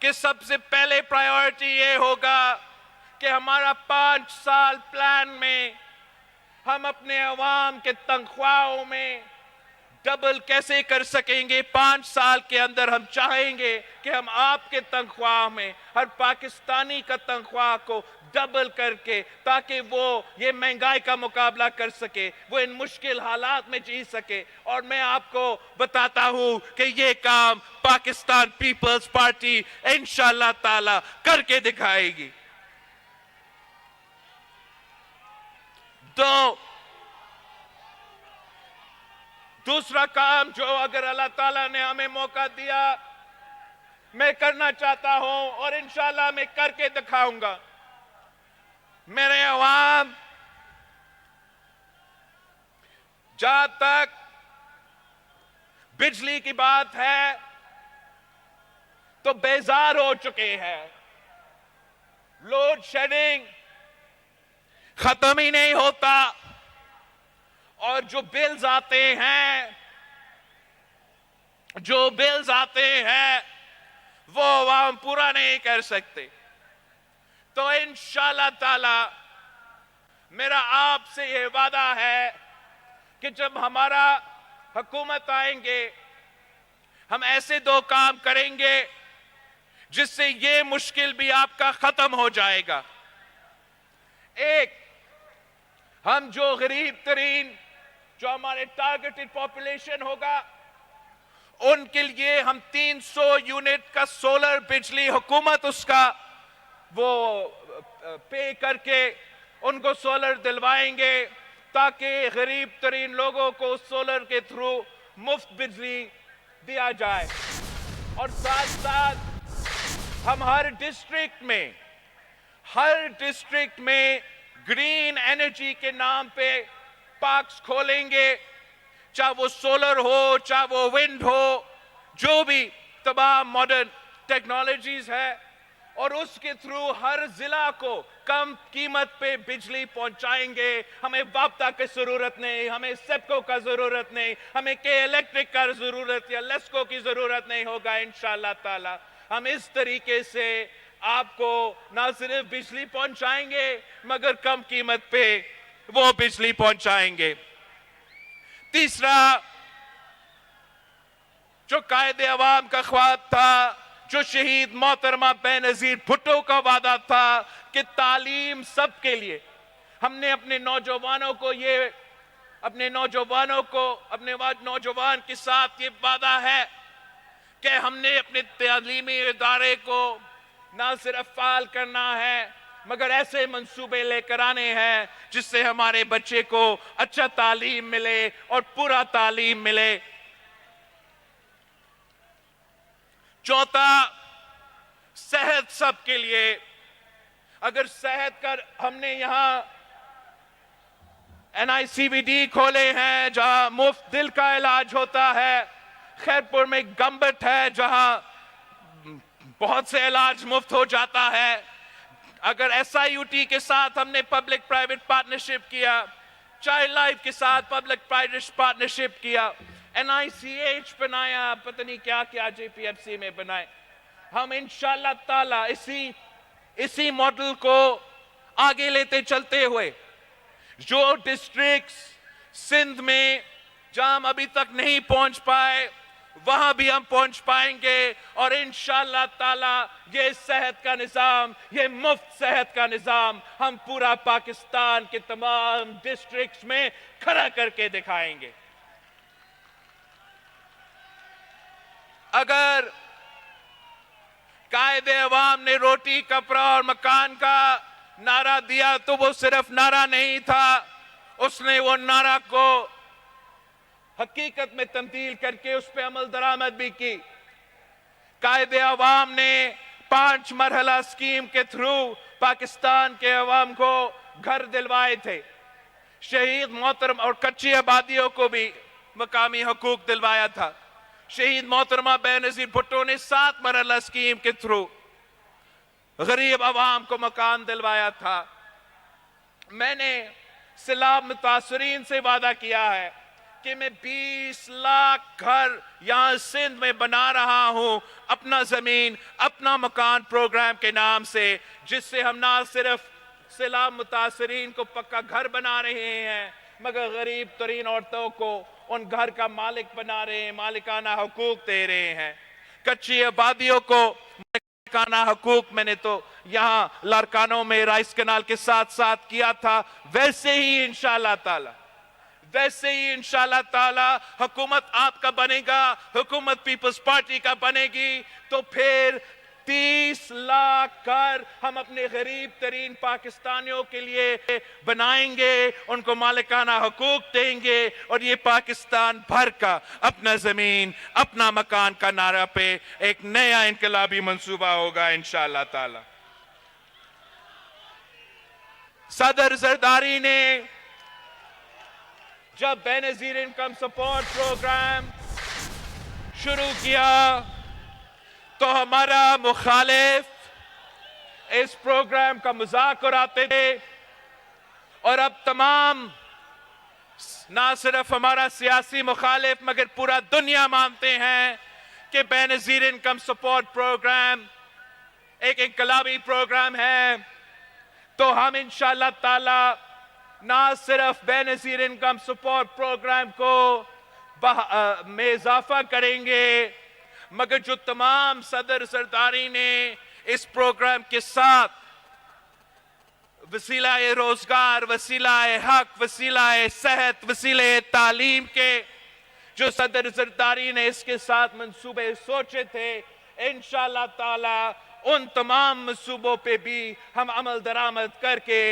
کہ سب سے پہلے پرائیورٹی یہ ہوگا کہ ہمارا 5 سال پلان میں ہم اپنے عوام کے تنخواہوں میں ڈبل کیسے کر سکیں گے. 5 سال کے اندر ہم چاہیں گے کہ ہم آپ کے تنخواہ میں ہر پاکستانی کا تنخواہ کو ڈبل کر کے تاکہ وہ یہ مہنگائی کا مقابلہ کر سکے, وہ ان مشکل حالات میں جی سکے. اور میں آپ کو بتاتا ہوں کہ یہ کام پاکستان پیپلز پارٹی انشاءاللہ تعالی کر کے دکھائے گی. تو دوسرا کام جو اگر اللہ تعالیٰ نے ہمیں موقع دیا میں کرنا چاہتا ہوں اور انشاءاللہ میں کر کے دکھاؤں گا. میرے عوام جہاں تک بجلی کی بات ہے تو بیزار ہو چکے ہیں. لوڈ شیڈنگ ختم ہی نہیں ہوتا اور جو بلز آتے ہیں وہ عوام پورا نہیں کر سکتے. تو انشاءاللہ تعالی میرا آپ سے یہ وعدہ ہے کہ جب ہمارا حکومت آئیں گے ہم ایسے 2 کام کریں گے جس سے یہ مشکل بھی آپ کا ختم ہو جائے گا. ایک, ہم جو غریب ترین جو ہمارے ٹارگیٹڈ پاپولیشن ہوگا ان کے لیے ہم 300 یونٹ کا سولر بجلی حکومت اس کا وہ پے کر کے ان کو سولر دلوائیں گے تاکہ غریب ترین لوگوں کو سولر کے تھرو مفت بجلی دیا جائے. اور ساتھ ساتھ ہم ہر ڈسٹرکٹ میں گرین انرجی کے نام پہ پارکس کھولیں گے, چاہے وہ سولر ہو چاہے وہ ونڈ ہو, جو بھی تمام ماڈرن ٹیکنالوجیز ہے, اور اس کے تھرو ہر ضلع کو کم قیمت پہ بجلی پہنچائیں گے. ہمیں وابتا کی ضرورت نہیں, ہمیں سیپکو کا ضرورت نہیں, ہمیں کے الیکٹرک کا ضرورت یا لیسکو کی ضرورت نہیں ہوگا. انشاءاللہ تعالی ہم اس طریقے سے آپ کو نہ صرف بجلی پہنچائیں گے مگر کم قیمت پہ وہ بجلی پہنچائیں گے. تیسرا جو قائد عوام کا خواب تھا, جو شہید محترمہ بے نظیر بھٹو کا وعدہ تھا کہ تعلیم سب کے لیے, ہم نے اپنے نوجوانوں کے ساتھ یہ وعدہ ہے کہ ہم نے اپنے تعلیمی ادارے کو نہ صرف فعال کرنا ہے مگر ایسے منصوبے لے کر آنے ہیں جس سے ہمارے بچے کو اچھا تعلیم ملے اور پورا تعلیم ملے. چوتھا, صحت سب کے لیے. اگر صحت کا ہم نے یہاں NICVD کھولے ہیں جہاں مفت دل کا علاج ہوتا ہے, خیرپور میں گمبٹ ہے جہاں بہت سے علاج مفت ہو جاتا ہے. اگر SIUT کے ساتھ ہم نے پبلک پرائیویٹ پارٹنرشپ کیا, چائلڈ لائف کے ساتھ پبلک پرائیویٹ پارٹنرشپ کیا, NICH بنایا, پتہ نہیں کیا کیا JPFC میں بنائے, ہم انشاءاللہ تعالی اسی ماڈل کو آگے لیتے چلتے ہوئے جو ڈسٹرکٹس سندھ میں جہاں ہم ابھی تک نہیں پہنچ پائے وہاں بھی ہم پہنچ پائیں گے. اور انشاءاللہ تعالی یہ صحت کا نظام, یہ مفت صحت کا نظام ہم پورا پاکستان کے تمام ڈسٹرکٹس میں کھڑا کر کے دکھائیں گے. اگر قائد عوام نے روٹی کپڑا اور مکان کا نعرہ دیا تو وہ صرف نعرہ نہیں تھا, اس نے وہ نعرہ کو حقیقت میں تبدیل کر کے اس پہ عمل درآمد بھی کی. قائد عوام نے 5 مرحلہ اسکیم کے تھرو پاکستان کے عوام کو گھر دلوائے تھے, شہید محترم اور کچی آبادیوں کو بھی مقامی حقوق دلوایا تھا. شہید محترمہ بے نظیر بھٹو نے 7 مرحلہ اسکیم کے تھرو غریب عوام کو مکان دلوایا تھا. میں نے سیلاب متاثرین سے وعدہ کیا ہے کہ میں 20 لاکھ گھر یہاں سندھ میں بنا رہا ہوں اپنا زمین اپنا مکان پروگرام کے نام سے، جس سے ہم نہ صرف سیلاب متاثرین کو پکا گھر بنا رہے ہیں مگر غریب ترین عورتوں کو ان گھر کا مالک بنا رہے ہیں، مالکانہ حقوق دے رہے ہیں، کچی آبادیوں کو مالکانہ حقوق میں نے تو یہاں لارکانوں میں رائس کنال کے ساتھ ساتھ کیا تھا، ویسے ہی انشاءاللہ تعالی حکومت آپ کا بنے گا، حکومت پیپلز پارٹی کا بنے گی تو پھر 30 لاکھ گھر ہم اپنے غریب ترین پاکستانیوں کے لیے بنائیں گے، ان کو مالکانہ حقوق دیں گے اور یہ پاکستان بھر کا اپنا زمین اپنا مکان کا نعرہ پہ ایک نیا انقلابی منصوبہ ہوگا انشاءاللہ تعالی۔ صدر زرداری نے جب بے نظیر انکم سپورٹ پروگرام شروع کیا تو ہمارا مخالف اس پروگرام کا مذاق اڑاتے تھے، اور اب تمام نہ صرف ہمارا سیاسی مخالف مگر پورا دنیا مانتے ہیں کہ بے نظیر انکم سپورٹ پروگرام ایک انقلابی پروگرام ہے، تو ہم انشاءاللہ تعالی نہ صرف بے نظیر انکم سپورٹ پروگرام کو میں اضافہ کریں گے مگر جو تمام صدر زرداری نے اس پروگرام کے ساتھ وسیلہ روزگار، وسیلہ حق، وسیلہ صحت، وسیلہ تعلیم کے جو صدر زرداری نے اس کے ساتھ منصوبے سوچے تھے، انشاءاللہ تعالی ان تمام منصوبوں پہ بھی ہم عمل درآمد کر کے